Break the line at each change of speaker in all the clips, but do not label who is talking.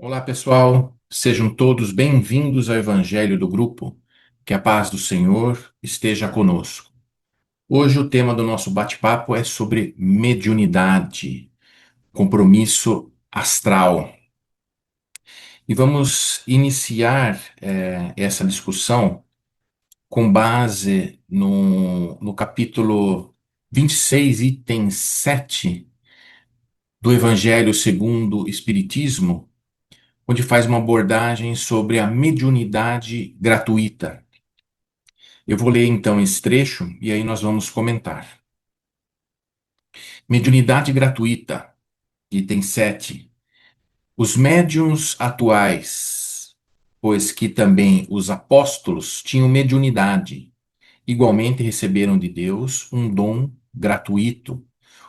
Olá, pessoal. Sejam todos bem-vindos ao Evangelho do Grupo. Que a paz do Senhor esteja conosco. Hoje o tema do nosso bate-papo é sobre mediunidade, compromisso astral. E vamos iniciar essa discussão com base no capítulo 26, item 7 do Evangelho segundo o Espiritismo, onde faz uma abordagem sobre a mediunidade gratuita. Eu vou ler então esse trecho e aí nós vamos comentar. Mediunidade gratuita, item 7. Os médiuns atuais, pois que também os apóstolos tinham mediunidade, igualmente receberam de Deus um dom gratuito,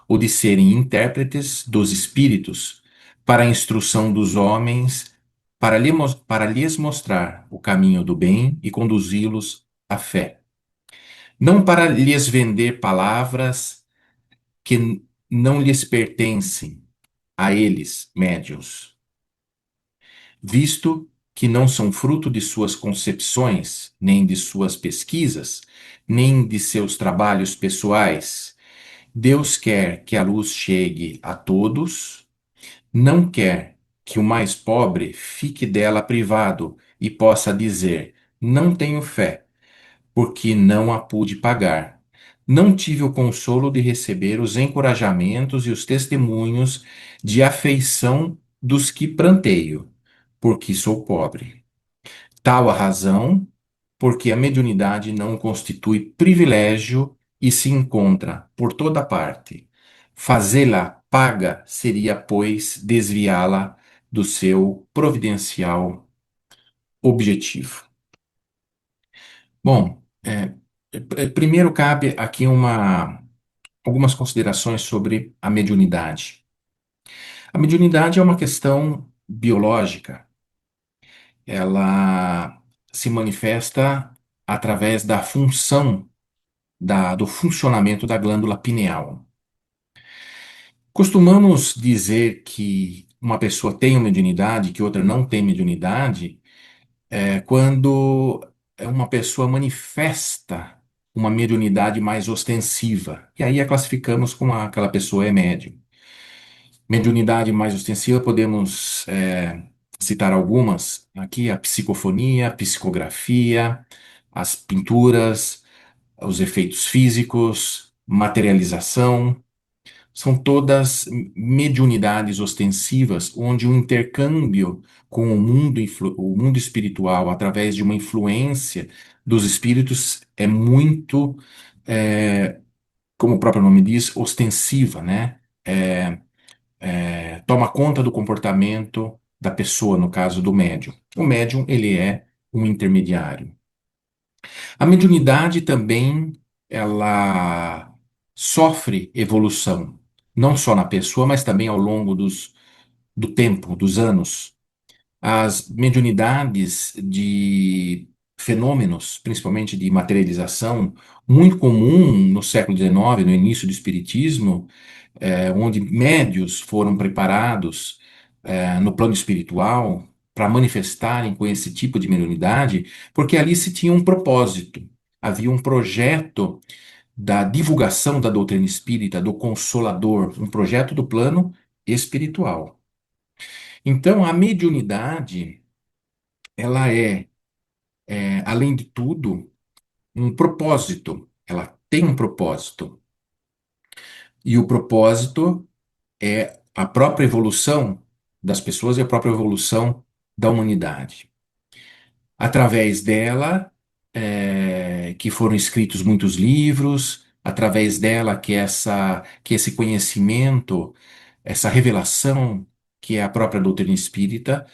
o de serem intérpretes dos espíritos, para a instrução dos homens, para lhes mostrar o caminho do bem e conduzi-los à fé. Não para lhes vender palavras que não lhes pertencem a eles, médiuns, visto que não são fruto de suas concepções, nem de suas pesquisas, nem de seus trabalhos pessoais. Deus quer que a luz chegue a todos, não quer que o mais pobre fique dela privado e possa dizer: não tenho fé, porque não a pude pagar. Não tive o consolo de receber os encorajamentos e os testemunhos de afeição dos que pranteio, porque sou pobre. Tal a razão, porque a mediunidade não constitui privilégio e se encontra por toda parte. Fazê-la paga seria, pois, desviá-la do seu providencial objetivo. Bom, primeiro cabe aqui algumas considerações sobre a mediunidade. A mediunidade é uma questão biológica. Ela se manifesta através da função, do funcionamento da glândula pineal. Costumamos dizer que uma pessoa tem uma mediunidade, que outra não tem mediunidade, quando uma pessoa manifesta uma mediunidade mais ostensiva. E aí a classificamos como aquela pessoa é médium. Mediunidade mais ostensiva, podemos citar algumas. Aqui a psicofonia, a psicografia, as pinturas, os efeitos físicos, materialização. São todas mediunidades ostensivas, onde o intercâmbio com o mundo espiritual, através de uma influência dos espíritos, é muito, como o próprio nome diz, ostensiva, né? Toma conta do comportamento da pessoa, no caso do médium. O médium, ele é um intermediário. A mediunidade também, ela sofre evolução, não só na pessoa, mas também ao longo do tempo, dos anos. As mediunidades de fenômenos, principalmente de materialização, muito comum no século XIX, no início do Espiritismo, onde médios foram preparados, no plano espiritual para manifestarem com esse tipo de mediunidade, porque ali se tinha um propósito, havia um projeto da divulgação da doutrina espírita, do Consolador, um projeto do plano espiritual. Então, a mediunidade, ela além de tudo, um propósito. Ela tem um propósito. E o propósito é a própria evolução das pessoas e a própria evolução da humanidade. Através dela, que foram escritos muitos livros, através dela que esse conhecimento, essa revelação, que é a própria doutrina espírita,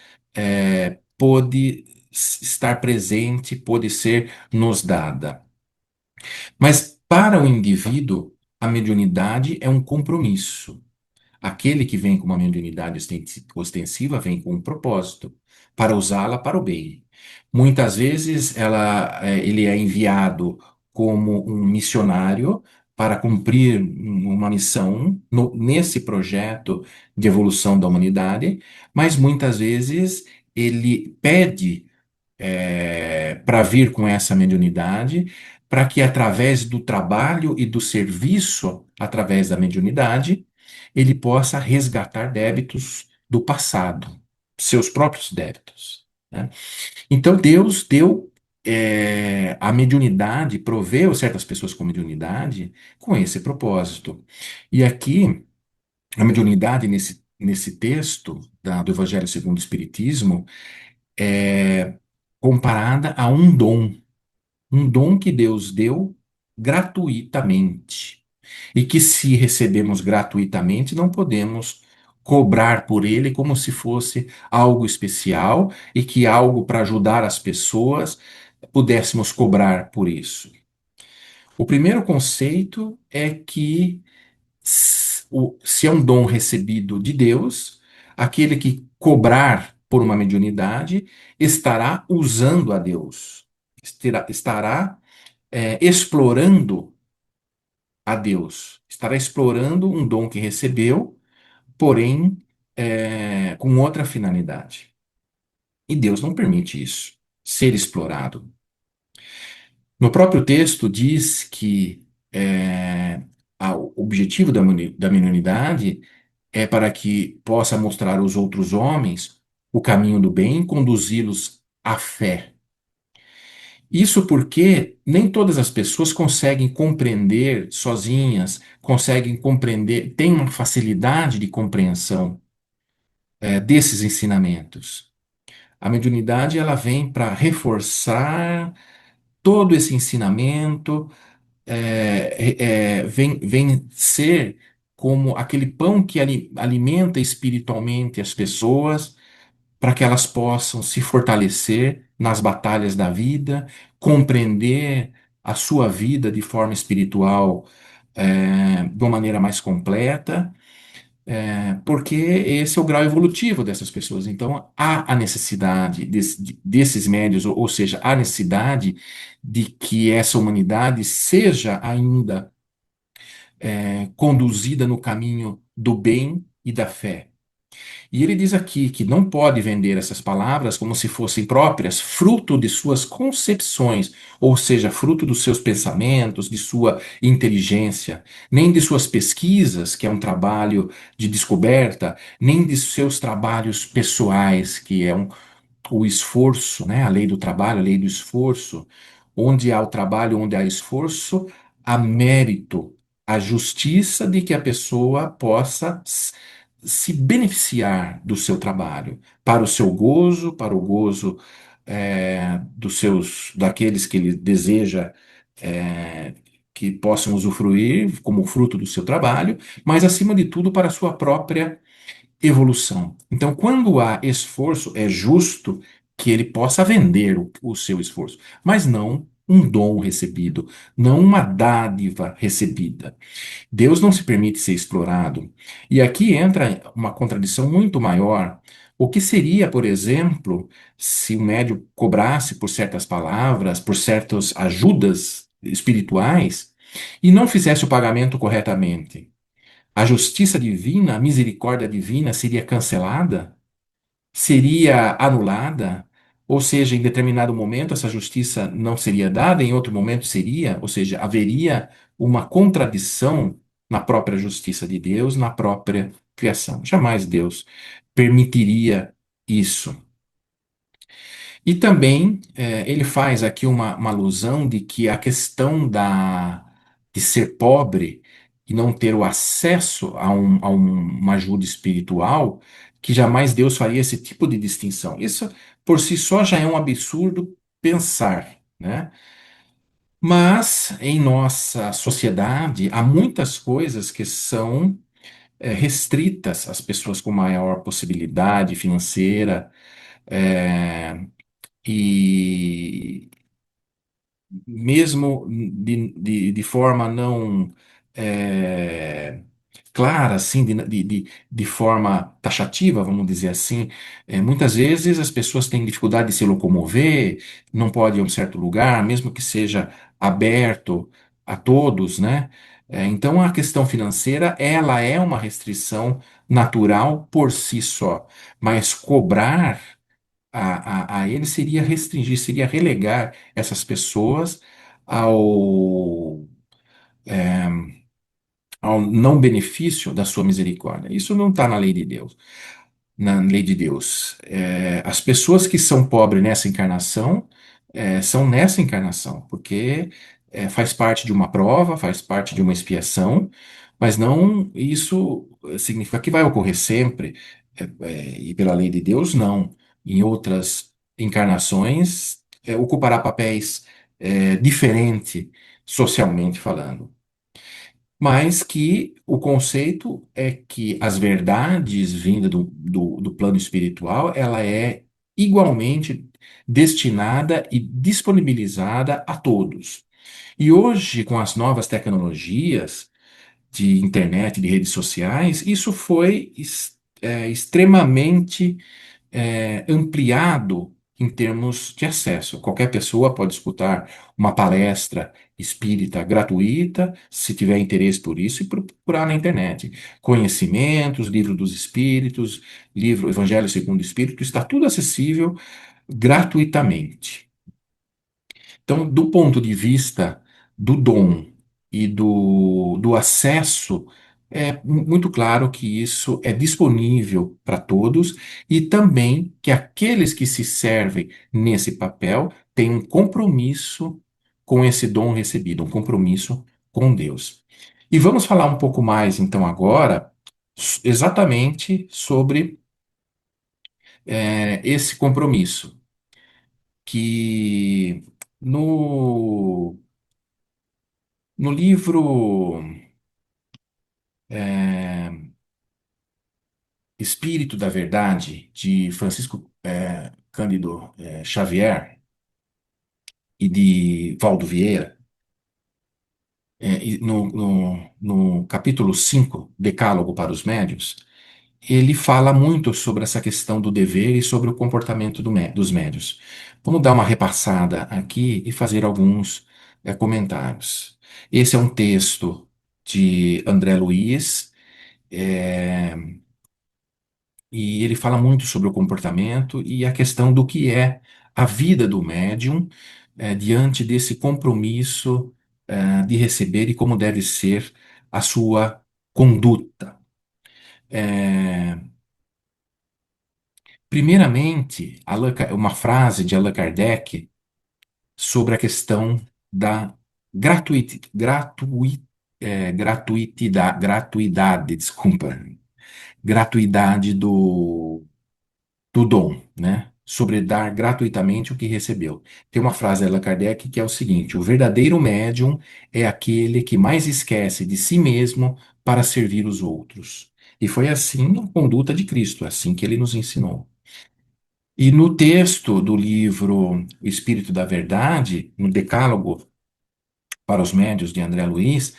pôde estar presente, pôde ser nos dada. Mas para o indivíduo, a mediunidade é um compromisso. Aquele que vem com uma mediunidade ostensiva vem com um propósito, para usá-la para o bem. Muitas vezes ele é enviado como um missionário para cumprir uma missão nesse projeto de evolução da humanidade, mas muitas vezes ele pede para vir com essa mediunidade, para que através do trabalho e do serviço, através da mediunidade, ele possa resgatar débitos do passado, seus próprios débitos, né? Então Deus deu a mediunidade, proveu certas pessoas com mediunidade com esse propósito. E aqui, a mediunidade nesse texto do Evangelho segundo o Espiritismo, é comparada a um dom que Deus deu gratuitamente. E que se recebemos gratuitamente, não podemos cobrar por ele como se fosse algo especial e que algo para ajudar as pessoas pudéssemos cobrar por isso. O primeiro conceito é que se é um dom recebido de Deus, aquele que cobrar por uma mediunidade estará usando a Deus, estará explorando a Deus, estará explorando um dom que recebeu, porém com outra finalidade. E Deus não permite isso, ser explorado. No próprio texto diz que o objetivo da minoridade é para que possa mostrar aos outros homens o caminho do bem e conduzi-los à fé. Isso porque nem todas as pessoas conseguem compreender sozinhas, conseguem compreender, têm uma facilidade de compreensão desses ensinamentos. A mediunidade ela vem para reforçar todo esse ensinamento, vem ser como aquele pão que alimenta espiritualmente as pessoas, para que elas possam se fortalecer nas batalhas da vida, compreender a sua vida de forma espiritual, de uma maneira mais completa, porque esse é o grau evolutivo dessas pessoas. Então, há a necessidade desses médios, ou seja, há necessidade de que essa humanidade seja ainda conduzida no caminho do bem e da fé. E ele diz aqui que não pode vender essas palavras como se fossem próprias, fruto de suas concepções, ou seja, fruto dos seus pensamentos, de sua inteligência, nem de suas pesquisas, que é um trabalho de descoberta, nem de seus trabalhos pessoais, que é o esforço, né? A lei do trabalho, a lei do esforço. Onde há o trabalho, onde há esforço, há mérito, a justiça de que a pessoa possa se beneficiar do seu trabalho, para o seu gozo, para o gozo daqueles que ele deseja é, que possam usufruir como fruto do seu trabalho, mas acima de tudo para a sua própria evolução. Então, quando há esforço, é justo que ele possa vender o seu esforço, mas não um dom recebido, não uma dádiva recebida. Deus não se permite ser explorado. E aqui entra uma contradição muito maior. O que seria, por exemplo, se o médium cobrasse por certas palavras, por certas ajudas espirituais, e não fizesse o pagamento corretamente? A justiça divina, a misericórdia divina seria cancelada? Seria anulada? Ou seja, em determinado momento essa justiça não seria dada, em outro momento seria? Ou seja, haveria uma contradição na própria justiça de Deus, na própria criação. Jamais Deus permitiria isso. E também ele faz aqui uma alusão de que a questão de ser pobre e não ter o acesso uma ajuda espiritual, que jamais Deus faria esse tipo de distinção. Isso por si só já é um absurdo pensar, né? Mas em nossa sociedade há muitas coisas que são restritas às pessoas com maior possibilidade financeira. é, e mesmo de forma não é, clara, assim, de forma taxativa, vamos dizer assim, muitas vezes as pessoas têm dificuldade de se locomover, não podem ir a um certo lugar, mesmo que seja aberto a todos, né? Então, a questão financeira, ela é uma restrição natural por si só, mas cobrar a ele seria restringir, seria relegar essas pessoas ao, é, ao não benefício da sua misericórdia. Isso não está na lei de Deus. Na lei de Deus. As pessoas que são pobres nessa encarnação, são nessa encarnação, porque faz parte de uma prova, faz parte de uma expiação, mas não isso significa que vai ocorrer sempre, e pela lei de Deus, não. Em outras encarnações, ocupará papéis diferentes, socialmente falando, mas que o conceito é que as verdades vindas do plano espiritual, ela é igualmente destinada e disponibilizada a todos. E hoje, com as novas tecnologias de internet, de redes sociais, isso foi extremamente ampliado em termos de acesso. Qualquer pessoa pode escutar uma palestra espírita gratuita, se tiver interesse por isso, e procurar na internet. Conhecimentos, livro dos espíritos, livro Evangelho segundo o Espírito, está tudo acessível gratuitamente. Então, do ponto de vista do dom e do acesso, é muito claro que isso é disponível para todos e também que aqueles que se servem nesse papel têm um compromisso com esse dom recebido, um compromisso com Deus. E vamos falar um pouco mais, então, agora, exatamente sobre esse compromisso, que no livro é, Espírito da Verdade, de Francisco Cândido Xavier e de Valdo Vieira, e no capítulo 5 Decálogo para os Médios, ele fala muito sobre essa questão do dever e sobre o comportamento dos médios. Vamos dar uma repassada aqui e fazer alguns comentários. Esse é um texto de André Luiz, é, e ele fala muito sobre o comportamento e a questão do que é a vida do médium diante desse compromisso de receber e como deve ser a sua conduta. É, primeiramente, uma frase de Allan Kardec sobre a questão da gratuidade, desculpa, gratuidade do dom, né? Sobre dar gratuitamente o que recebeu. Tem uma frase de Allan Kardec que é o seguinte: o verdadeiro médium é aquele que mais esquece de si mesmo para servir os outros. E foi assim a conduta de Cristo, assim que ele nos ensinou. E no texto do livro Espírito da Verdade, no Decálogo para os Médios de André Luiz,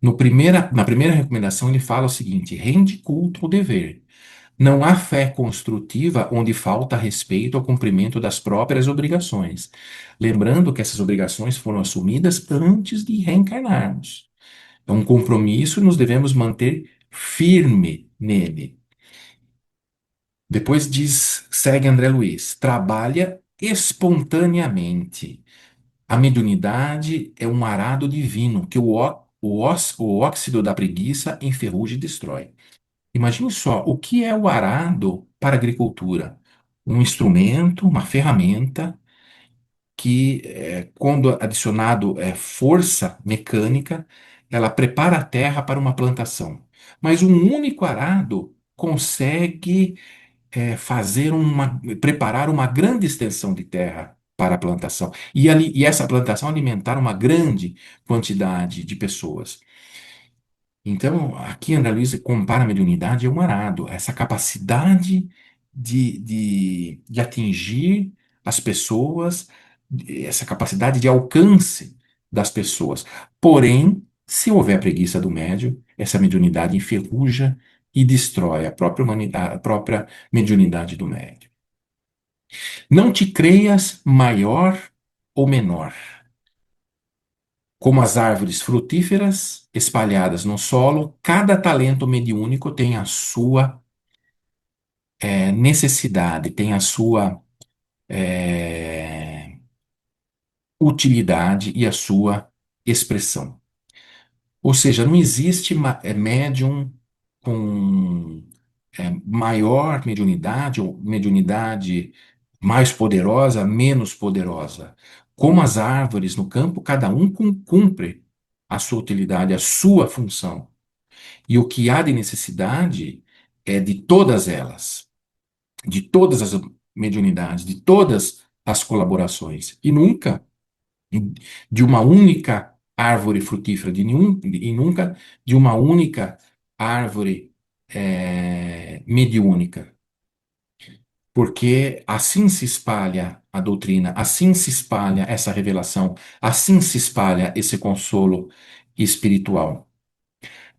na primeira recomendação ele fala o seguinte: rende culto ao dever. Não há fé construtiva onde falta respeito ao cumprimento das próprias obrigações. Lembrando que essas obrigações foram assumidas antes de reencarnarmos. É um compromisso e nos devemos manter firme nele. Depois diz, segue André Luiz, trabalha espontaneamente. A mediunidade é um arado divino que o óxido da preguiça enferruja e destrói. Imagine só, o que é o arado para a agricultura? Um instrumento, uma ferramenta que, quando adicionado força mecânica, ela prepara a terra para uma plantação. Mas um único arado consegue preparar uma grande extensão de terra para a plantação. E essa plantação alimentar uma grande quantidade de pessoas. Então, aqui André Luiz compara a mediunidade a um arado, essa capacidade de atingir as pessoas, essa capacidade de alcance das pessoas. Porém, se houver preguiça do médium, essa mediunidade enferruja e destrói a própria mediunidade do médium. Não te creias maior ou menor. Como as árvores frutíferas espalhadas no solo, cada talento mediúnico tem a sua necessidade, tem a sua eh, utilidade e a sua expressão. Ou seja, não existe médium com maior mediunidade ou mediunidade mais poderosa, menos poderosa. Como as árvores no campo, cada um cumpre a sua utilidade, a sua função. E o que há de necessidade é de todas elas, de todas as mediunidades, de todas as colaborações. E nunca de uma única árvore frutífera, e nunca de uma única árvore mediúnica. Porque assim se espalha a doutrina, assim se espalha essa revelação, assim se espalha esse consolo espiritual.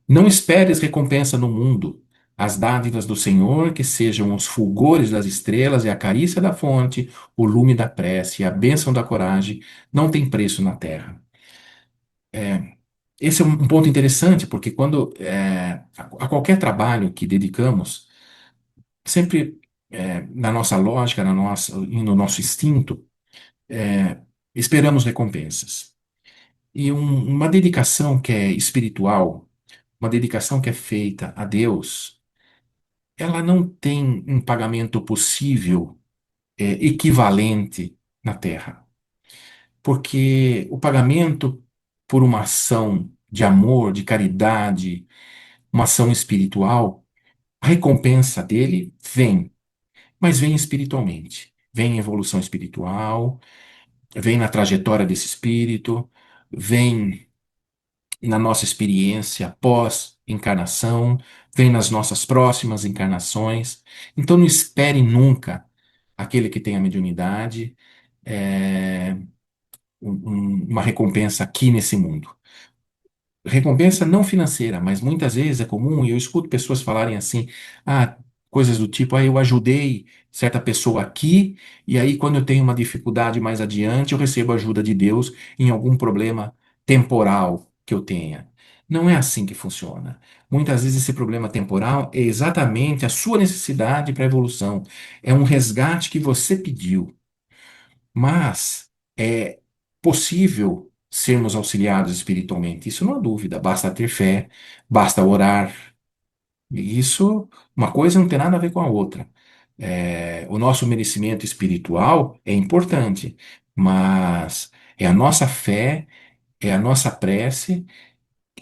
Não esperes recompensa no mundo. As dádivas do Senhor, que sejam os fulgores das estrelas e a carícia da fonte, o lume da prece e a bênção da coragem, não tem preço na terra. Esse é um ponto interessante, porque quando a qualquer trabalho que dedicamos, sempre na nossa lógica, e no nosso instinto, é, esperamos recompensas. E uma dedicação que é espiritual, uma dedicação que é feita a Deus, ela não tem um pagamento possível, equivalente na Terra. Porque o pagamento por uma ação de amor, de caridade, uma ação espiritual, a recompensa dele vem, mas vem espiritualmente. Vem em evolução espiritual, vem na trajetória desse espírito, vem na nossa experiência pós-encarnação, vem nas nossas próximas encarnações. Então não espere nunca aquele que tem a mediunidade é, uma recompensa aqui nesse mundo. Recompensa não financeira, mas muitas vezes é comum, e eu escuto pessoas falarem assim, coisas do tipo, eu ajudei certa pessoa aqui, e aí quando eu tenho uma dificuldade mais adiante, eu recebo ajuda de Deus em algum problema temporal que eu tenha. Não é assim que funciona. Muitas vezes esse problema temporal é exatamente a sua necessidade para a evolução. É um resgate que você pediu. Mas é possível sermos auxiliados espiritualmente, isso não há dúvida. Basta ter fé, basta orar. E isso, uma coisa não tem nada a ver com a outra. O nosso merecimento espiritual é importante, mas é a nossa fé, é a nossa prece,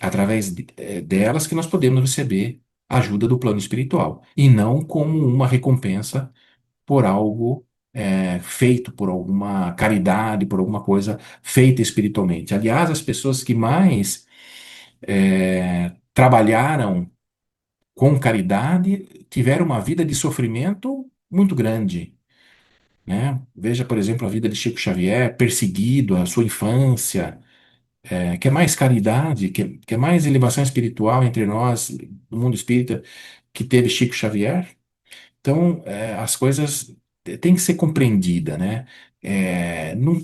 através delas que nós podemos receber a ajuda do plano espiritual, e não como uma recompensa por algo feito, por alguma caridade, por alguma coisa feita espiritualmente. Aliás, as pessoas que mais trabalharam com caridade tiveram uma vida de sofrimento muito grande, né? Veja, por exemplo, a vida de Chico Xavier, perseguido, a sua infância. Quer mais caridade, quer mais elevação espiritual entre nós, no mundo espírita, que teve Chico Xavier? Então, as coisas têm que ser compreendidas, né?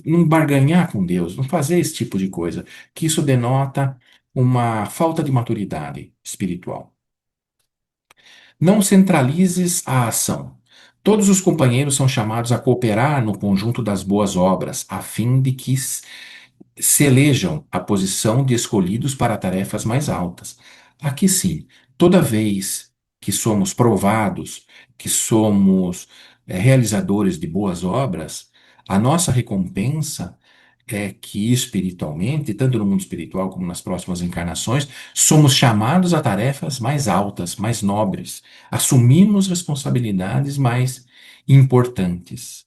Não barganhar com Deus, não fazer esse tipo de coisa, que isso denota uma falta de maturidade espiritual. Não centralizes a ação. Todos os companheiros são chamados a cooperar no conjunto das boas obras, a fim de que se elejam a posição de escolhidos para tarefas mais altas. Aqui sim, toda vez que somos provados, que somos realizadores de boas obras, a nossa recompensa é que espiritualmente, tanto no mundo espiritual como nas próximas encarnações, somos chamados a tarefas mais altas, mais nobres, assumimos responsabilidades mais importantes.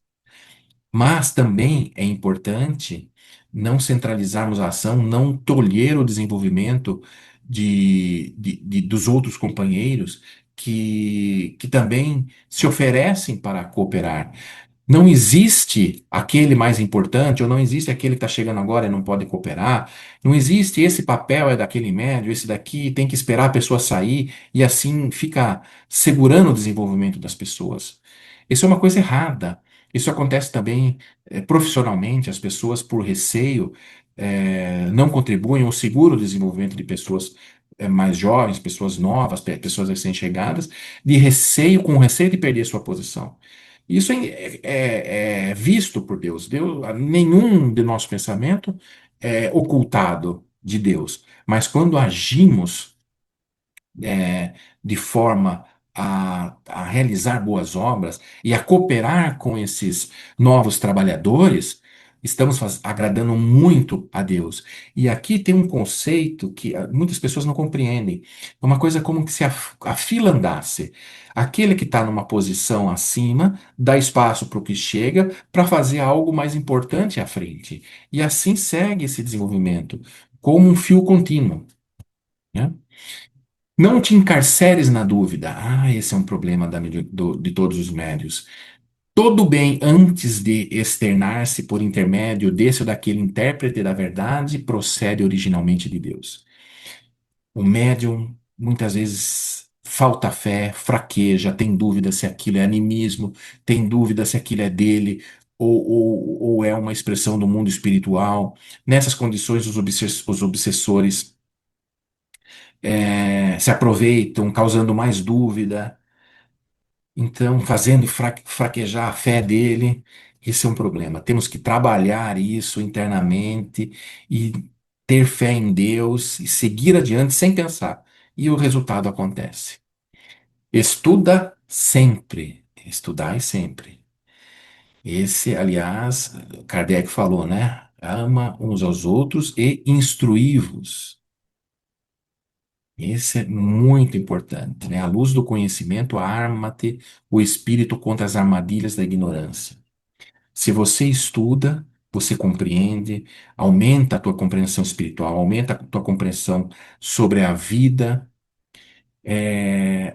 Mas também é importante não centralizarmos a ação, não tolher o desenvolvimento dos outros companheiros que também se oferecem para cooperar. Não existe aquele mais importante, ou não existe aquele que está chegando agora e não pode cooperar. Não existe esse papel é daquele médio, esse daqui tem que esperar a pessoa sair e assim fica segurando o desenvolvimento das pessoas. Isso é uma coisa errada. Isso acontece também profissionalmente, as pessoas por receio. não contribuem ou seguram o desenvolvimento de pessoas mais jovens, pessoas novas, pessoas recém-chegadas, de receio, com receio de perder sua posição. Isso é visto por Deus. Nenhum de nosso pensamento é ocultado de Deus. Mas quando agimos de forma a realizar boas obras e a cooperar com esses novos trabalhadores, estamos agradando muito a Deus. E aqui tem um conceito que muitas pessoas não compreendem. É uma coisa como que se a fila andasse. Aquele que está numa posição acima dá espaço para o que chega para fazer algo mais importante à frente. E assim segue esse desenvolvimento, como um fio contínuo, né? Não te encarceres na dúvida. Ah, esse é um problema de todos os médios. Todo bem, antes de externar-se por intermédio desse ou daquele intérprete da verdade, procede originalmente de Deus. O médium muitas vezes falta fé, fraqueja, tem dúvida se aquilo é animismo, tem dúvida se aquilo é dele ou é uma expressão do mundo espiritual. Nessas condições, os obsessores se aproveitam, causando mais dúvida, então fazendo fraquejar a fé dele. Esse é um problema. Temos que trabalhar isso internamente e ter fé em Deus e seguir adiante sem pensar. E o resultado acontece. Estuda sempre. Estudai sempre. Esse, aliás, Kardec falou, né? Ama uns aos outros e instruí-vos. Esse é muito importante, né? A luz do conhecimento arma-te o espírito contra as armadilhas da ignorância. Se você estuda, você compreende, aumenta a tua compreensão espiritual, aumenta a tua compreensão sobre a vida,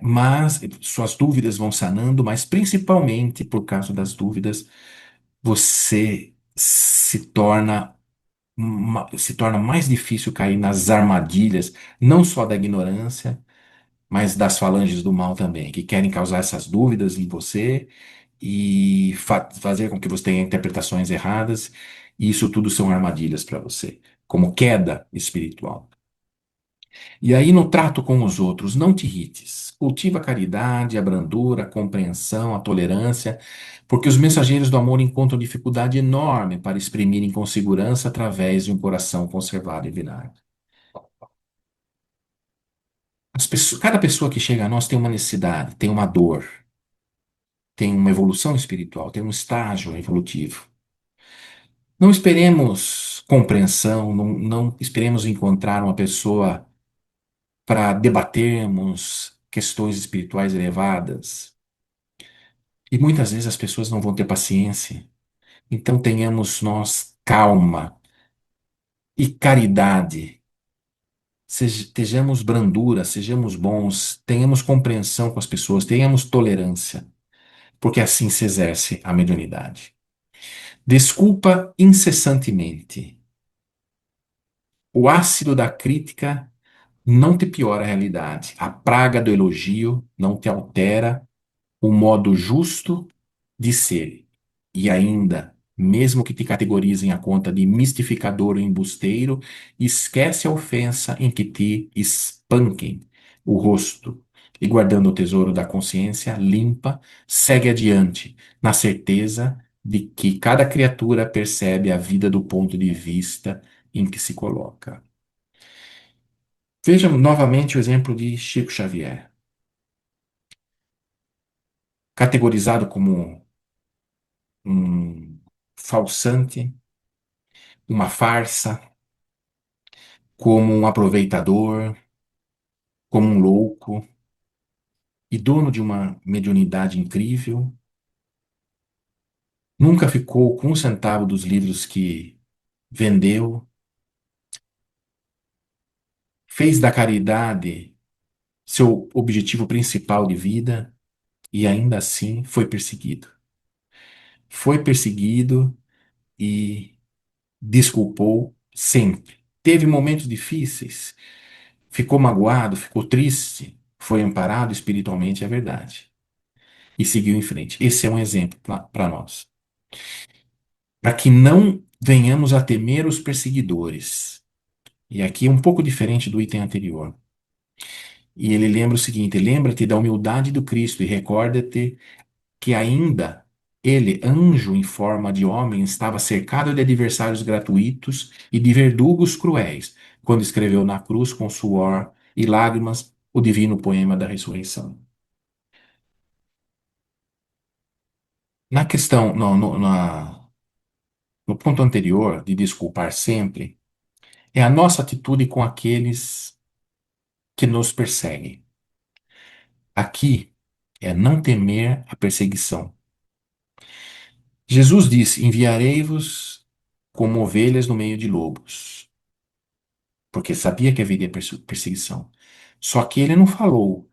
mas suas dúvidas vão sanando, mas principalmente por causa das dúvidas, você se torna mais difícil cair nas armadilhas, não só da ignorância, mas das falanges do mal também, que querem causar essas dúvidas em você e fazer com que você tenha interpretações erradas, e isso tudo são armadilhas para você, como queda espiritual. E aí, no trato com os outros, não te irrites. Cultiva a caridade, a brandura, a compreensão, a tolerância, porque os mensageiros do amor encontram dificuldade enorme para exprimirem com segurança através de um coração conservado e virado. Cada pessoa que chega a nós tem uma necessidade, tem uma dor, tem uma evolução espiritual, tem um estágio evolutivo. Não esperemos compreensão, não esperemos encontrar uma pessoa para debatermos questões espirituais elevadas. E muitas vezes as pessoas não vão ter paciência. Então tenhamos nós calma e caridade. Sejamos brandura, sejamos bons, tenhamos compreensão com as pessoas, tenhamos tolerância, porque assim se exerce a mediunidade. Desculpa incessantemente. O ácido da crítica não te piora a realidade. A praga do elogio não te altera o modo justo de ser. E ainda, mesmo que te categorizem a conta de mistificador ou embusteiro, esquece a ofensa em que te espanquem o rosto. E guardando o tesouro da consciência limpa, segue adiante, na certeza de que cada criatura percebe a vida do ponto de vista em que se coloca. Veja novamente o exemplo de Chico Xavier, categorizado como um falsante, uma farsa, como um aproveitador, como um louco, e dono de uma mediunidade incrível, nunca ficou com um centavo dos livros que vendeu, fez da caridade seu objetivo principal de vida e ainda assim foi perseguido. Foi perseguido e desculpou sempre. Teve momentos difíceis, ficou magoado, ficou triste, foi amparado espiritualmente, é verdade. E seguiu em frente. Esse é um exemplo para nós. Para que não venhamos a temer os perseguidores. E aqui é um pouco diferente do item anterior. E ele lembra o seguinte: lembra-te da humildade do Cristo e recorda-te que ainda ele, anjo em forma de homem, estava cercado de adversários gratuitos e de verdugos cruéis, quando escreveu na cruz com suor e lágrimas o divino poema da ressurreição. Na questão, no ponto anterior de desculpar sempre, é a nossa atitude com aqueles que nos perseguem. Aqui é não temer a perseguição. Jesus disse: Enviarei-vos como ovelhas no meio de lobos, porque sabia que haveria perseguição. Só que ele não falou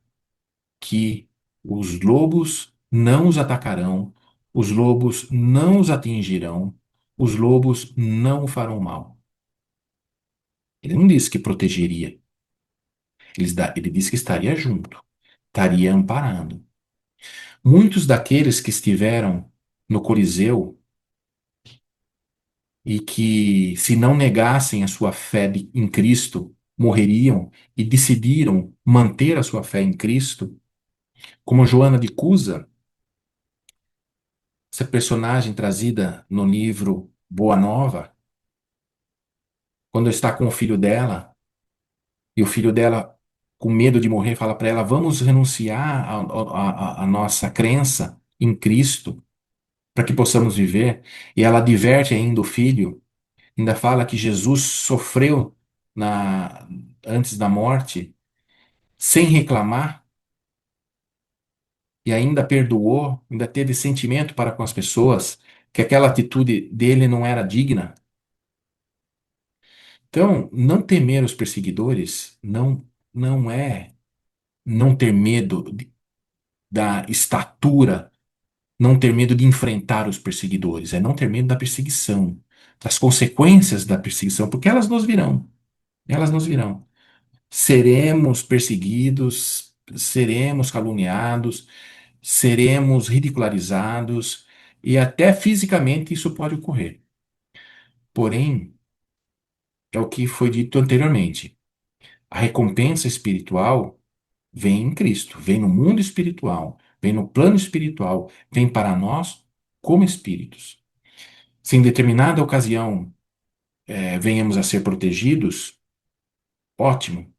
que os lobos não os atacarão, os lobos não os atingirão, os lobos não o farão mal. Ele não disse que protegeria, ele disse que estaria junto, estaria amparando. Muitos daqueles que estiveram no Coliseu e que, se não negassem a sua fé em Cristo, morreriam e decidiram manter a sua fé em Cristo, como Joana de Cusa, essa personagem trazida no livro Boa Nova, quando está com o filho dela, e o filho dela, com medo de morrer, fala para ela: Vamos renunciar à nossa crença em Cristo para que possamos viver. E ela adverte ainda o filho, ainda fala que Jesus sofreu na, antes da morte, sem reclamar, e ainda perdoou, ainda teve sentimento para com as pessoas, que aquela atitude dele não era digna. Então, não temer os perseguidores não é não ter medo da estatura, não ter medo de enfrentar os perseguidores, é não ter medo da perseguição, das consequências da perseguição, porque elas nos virão. Elas nos virão. Seremos perseguidos, seremos caluniados, seremos ridicularizados e até fisicamente isso pode ocorrer. Porém, é o que foi dito anteriormente. A recompensa espiritual vem em Cristo, vem no mundo espiritual, vem no plano espiritual, vem para nós como espíritos. Se em determinada ocasião venhamos a ser protegidos, ótimo.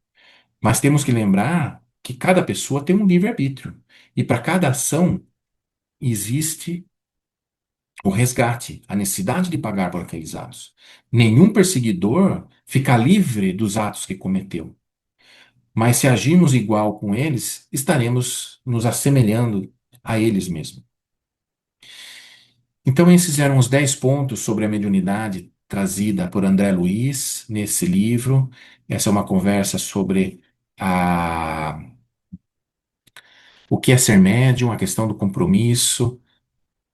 Mas temos que lembrar que cada pessoa tem um livre-arbítrio. E para cada ação existe o resgate, a necessidade de pagar por aqueles atos. Nenhum perseguidor fica livre dos atos que cometeu. Mas se agirmos igual com eles, estaremos nos assemelhando a eles mesmos. Então, esses eram os 10 pontos sobre a mediunidade trazida por André Luiz nesse livro. Essa é uma conversa sobre a o que é ser médium, a questão do compromisso,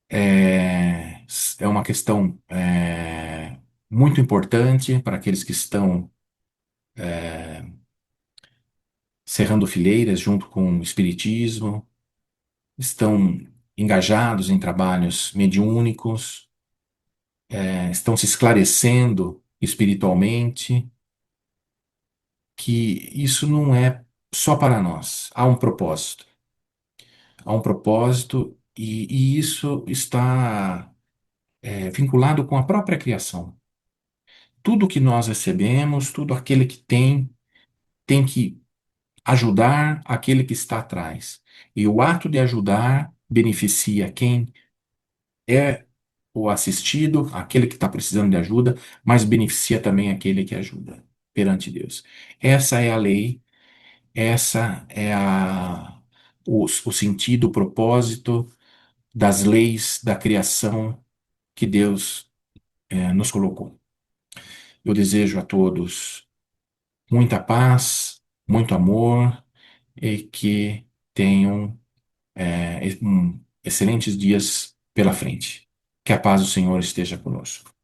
é uma questão muito importante para aqueles que estão cerrando fileiras junto com o espiritismo, estão engajados em trabalhos mediúnicos, estão se esclarecendo espiritualmente, que isso não é só para nós, há um propósito e isso está vinculado com a própria criação. Tudo que nós recebemos, tudo aquele que tem que ajudar aquele que está atrás. E o ato de ajudar beneficia quem é o assistido, aquele que está precisando de ajuda, mas beneficia também aquele que ajuda perante Deus. Essa é a lei, essa é o sentido, o propósito das leis da criação que Deus nos colocou. Eu desejo a todos muita paz, muito amor e que tenham excelentes dias pela frente. Que a paz do Senhor esteja conosco.